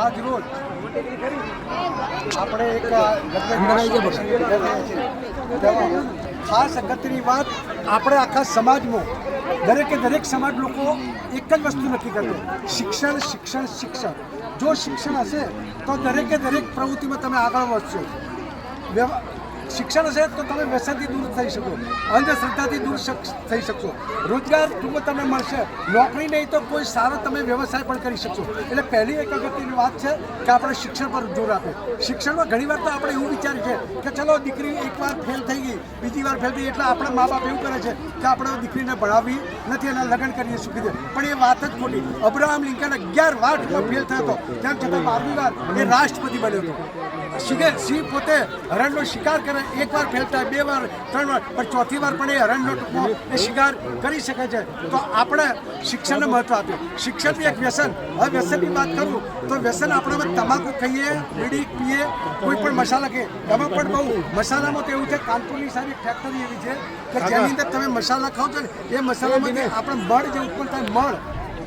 આજ રોજ આપણે એક ખાસ અગત્યની વાત, આપણે આખા સમાજમાં દરેક સમાજ લોકો એક જ વસ્તુ નક્કી કરતો, શિક્ષણ શિક્ષણ શિક્ષણ. જો શિક્ષણ હશે તો દરેક પ્રવૃત્તિમાં તમે આગળ વધશો. શિક્ષણ હશે તો તમે વ્યસનથી દૂર થઈ શકો, અંધશ્રદ્ધાથી દૂર થઈ શકશો, રોજગાર તમને મળશે, નોકરી નહીં તો કોઈ સારો તમે વ્યવસાય પણ કરી શકશો. એટલે પહેલી એક અગત્યની વાત છે કે આપણે શિક્ષણ પર જોર આપીએ. શિક્ષણમાં ઘણીવાર તો આપણે એવું વિચારીએ છીએ કે ચલો દીકરી એકવાર ફેલ થઈ ગઈ, બીજી વાર ફેલ થઈ, એટલે આપણા મા બાપ એવું કરે છે કે આપણે દીકરીને ભણાવવી નથી, એના લગ્ન કરીએ સુખી દે. પણ એ વાત જ ખોટી. અબ્રાહમ લિંકન 11 વાર ફેલ થયો હતો, તેમ છતાં 12મી વાર એ રાષ્ટ્રપતિ બન્યો હતો. સિંહ પોતે હરણનો શિકાર કરે, એક વાર ફેલ થાય, 2 વાર 3 વાર, પણ ચોથી વાર પણ એ હરણનો ટૂંકમાં એ શિકાર કરી શકે છે. તો આપણે શિક્ષણને મહત્વ આપ્યું. શિક્ષણથી એક વ્યસન. હવે વ્યસનની વાત કરું તો વ્યસન આપણામાં તમાકુ ખાઈએ, બીડી પીએ, કોઈ પણ મસાલા ખાઈએ, એમાં પણ બહુ મસાલામાં તો એવું છે, કાનપુરની સારી ફેક્ટરી એવી છે કે જેની અંદર તમે મસાલા ખાઓ છો ને, એ મસાલામાંથી આપણે મળ જે ઉત્પન્ન થાય,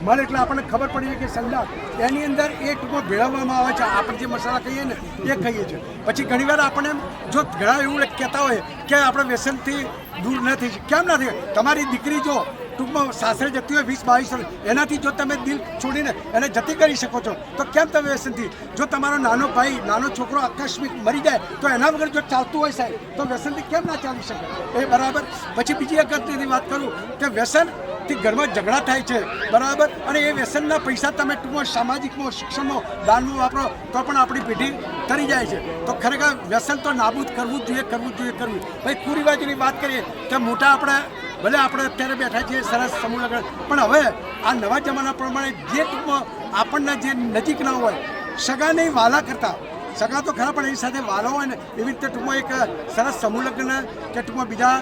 મળ એટલે આપણને ખબર પડી કે સંદાસ, એની અંદર એ ટૂંકો ભેળવવામાં આવે છે. આપણે જે મસાલા કહીએ ને એ ખાઈએ છીએ. પછી ઘણીવાર આપણને જો ઘણા એવું કહેતા હોય કે આપણે વ્યસનથી દૂર ન થઈ શકીએ. કેમ નથી? તમારી દીકરી જો ટૂંકમાં સાસરે જતી હોય 20-22 વર્ષ, એનાથી જો તમે દિલ છોડીને એને જતી કરી શકો છો તો કેમ તમે વ્યસનથી? જો તમારો નાનો ભાઈ, નાનો છોકરો આકસ્મિક મરી જાય તો એના વગર જો ચાલતું હોય સાહેબ, તો વ્યસનથી કેમ ના ચાલી શકે? એ બરાબર. પછી બીજી અગત્યની વાત કરું કે વ્યસનથી ઘરમાં ઝઘડા થાય છે, બરાબર, અને એ વ્યસનના પૈસા તમે ટૂંકમાં સામાજિકમાં, શિક્ષણમાં, દાનમાં વાપરો તો પણ આપણી પેઢી તરી જાય છે. તો ખરેખર વ્યસન તો નાબૂદ કરવું જ જોઈએ. ભાઈ કુરિવાજની વાત કરીએ કે મોટા આપણે ભલે આપણે અત્યારે બેઠા છીએ સરસ સમૂહ લગ્ન, પણ હવે આ નવા જમાના પ્રમાણે જે ટૂંકમાં આપણને જે નજીક ના હોય, સગા નહીં વાલા કરતા, સગા તો ખરા પણ એની સાથે વાલો હોય ને, એવી રીતે ટૂંકમાં એક સરસ સમૂહ લગ્ન કે ટૂંકમાં બીજા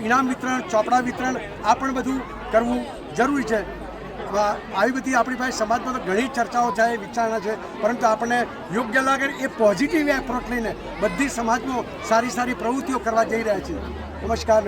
ઇનામ વિતરણ, ચોપડા વિતરણ, આ પણ બધું કરવું જરૂરી છે. આવી બધી આપણી પાસે સમાજમાં તો ઘણી ચર્ચાઓ છે, વિચારણા છે, પરંતુ આપણને યોગ્ય લાગે એ પોઝિટિવ એપ્રોચ લઈને બધી સમાજમાં સારી પ્રવૃત્તિઓ કરવા જઈ રહ્યા છીએ. નમસ્કાર.